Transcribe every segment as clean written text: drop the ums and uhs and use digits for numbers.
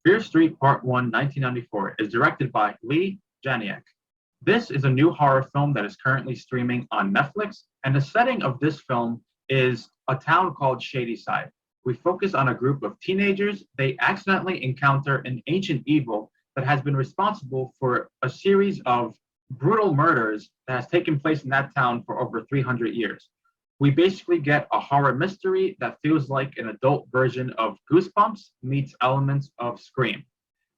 Fear Street Part 1, 1994 is directed by Lee Janniak. This is a new horror film that is currently streaming on Netflix, and the setting of this film is a town called Shadyside. We focus on a group of teenagers. They accidentally encounter an ancient evil that has been responsible for a series of brutal murders that has taken place in that town for over 300 years. We basically get a horror mystery that feels like an adult version of Goosebumps meets elements of Scream.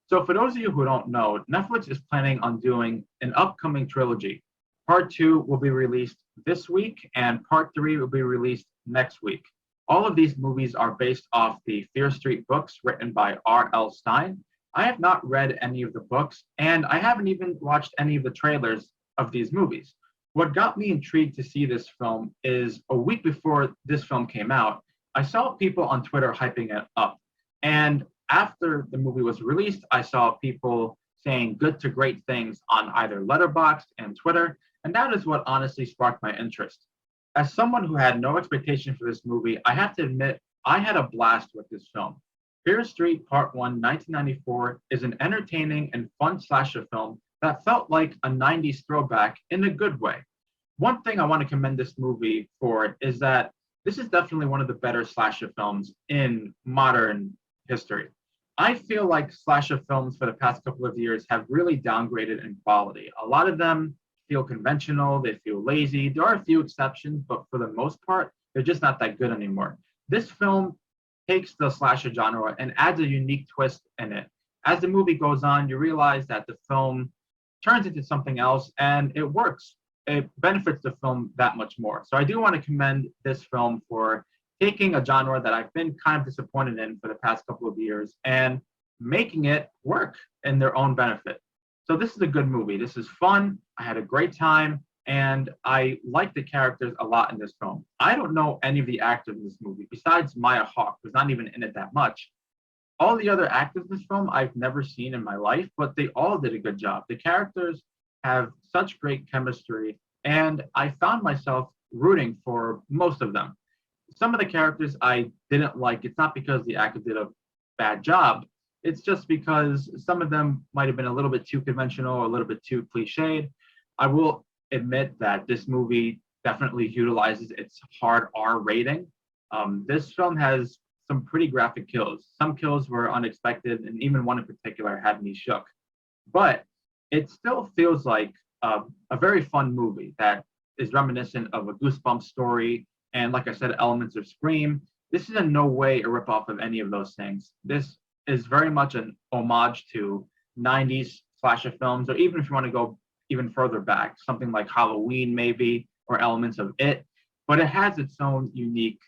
So, for those of you who don't know, Netflix is planning on doing an upcoming trilogy. Part two will be released this week, and part three will be released next week. All of these movies are based off the Fear Street books written by R.L. Stine. I have not read any of the books, and I haven't even watched any of the trailers of these movies. What got me intrigued to see this film is a week before this film came out, I saw people on Twitter hyping it up. And after the movie was released, I saw people saying good to great things on either Letterboxd and Twitter, and that is what honestly sparked my interest. As someone who had no expectation for this movie, I have to admit I had a blast with this film. Fear Street Part 1, 1994 is an entertaining and fun slasher film that felt like a 90s throwback in a good way. One thing I want to commend this movie for is that this is definitely one of the better slasher films in modern history. I feel like slasher films for the past couple of years have really downgraded in quality. A lot of them feel conventional, they feel lazy. There are a few exceptions, but for the most part, they're just not that good anymore. This film takes the slasher genre and adds a unique twist in it. As the movie goes on, you realize that the film turns into something else and it works. It benefits the film that much more. So I do want to commend this film for taking a genre that I've been kind of disappointed in for the past couple of years and making it work in their own benefit. So this is a good movie. This is fun. I had a great time and I like the characters a lot in this film. I don't know any of the actors in this movie besides Maya Hawke, who's not even in it that much. All the other actors in this film I've never seen in my life, but they all did a good job. The characters have such great chemistry, and I found myself rooting for most of them. Some of the characters I didn't like. It's not because the actor did a bad job. It's just because some of them might have been a little bit too conventional or a little bit too cliched. I will admit that this movie definitely utilizes its hard R rating. This film has some pretty graphic kills. Some kills were unexpected, and even one in particular had me shook. But it still feels like a very fun movie that is reminiscent of a Goosebumps story, and like I said, elements of Scream. This is in no way a ripoff of any of those things. This is very much an homage to 90s slasher films, or even if you want to go even further back, something like Halloween maybe, or elements of It, but it has its own unique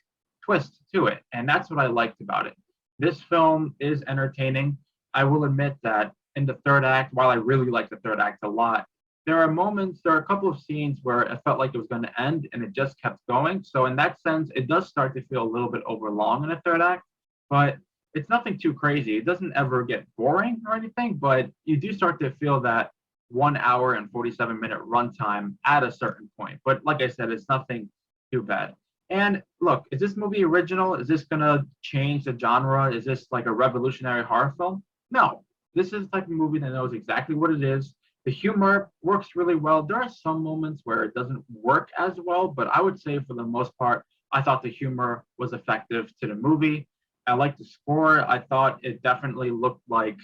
twist to it, and that's what I liked about it. This film is entertaining. I will admit that in the third act, while I really like the third act a lot, there are a couple of scenes where it felt like it was going to end and it just kept going. So in that sense, it does start to feel a little bit overlong in the third act, but it's nothing too crazy. It doesn't ever get boring or anything, but you do start to feel that 1 hour and 47-minute runtime at a certain point. But like I said, it's nothing too bad. And look, is this movie original? Is this going to change the genre? Is this like a revolutionary horror film? No. This is the type of movie that knows exactly what it is. The humor works really well. There are some moments where it doesn't work as well, but I would say for the most part, I thought the humor was effective to the movie. I liked the score. I thought it definitely looked like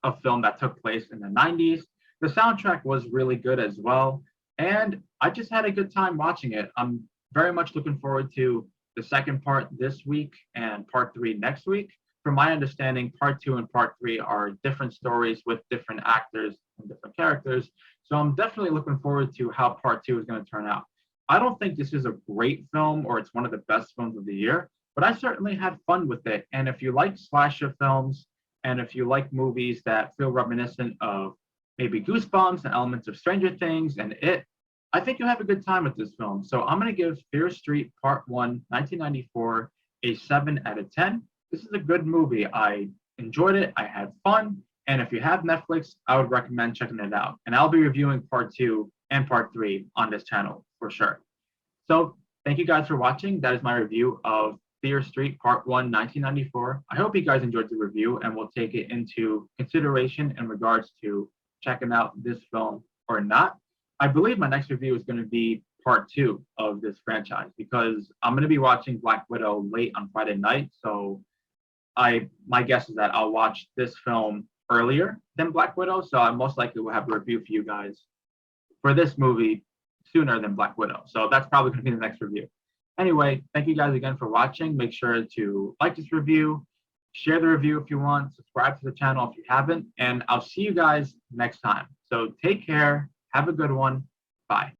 a film that took place in the 90s. The soundtrack was really good as well. And I just had a good time watching it. I'm very much looking forward to the second part this week and part three next week. From my understanding, part two and part three are different stories with different actors and different characters. So I'm definitely looking forward to how part two is going to turn out. I don't think this is a great film or it's one of the best films of the year, but I certainly had fun with it. And if you like slasher films and if you like movies that feel reminiscent of maybe Goosebumps and elements of Stranger Things and It, I think you'll have a good time with this film. So I'm going to give Fear Street Part 1, 1994, a 7 out of 10. This is a good movie. I enjoyed it. I had fun. And if you have Netflix, I would recommend checking it out. And I'll be reviewing Part 2 and Part 3 on this channel for sure. So thank you guys for watching. That is my review of Fear Street Part 1, 1994. I hope you guys enjoyed the review and will take it into consideration in regards to checking out this film or not. I believe my next review is going to be part 2 of this franchise because I'm going to be watching Black Widow late on Friday night. So my guess is that I'll watch this film earlier than Black Widow. So I most likely will have a review for you guys for this movie sooner than Black Widow. So that's probably going to be the next review. Anyway, thank you guys again for watching. Make sure to like this review, share the review if you want, subscribe to the channel if you haven't, and I'll see you guys next time. So take care. Have a good one. Bye.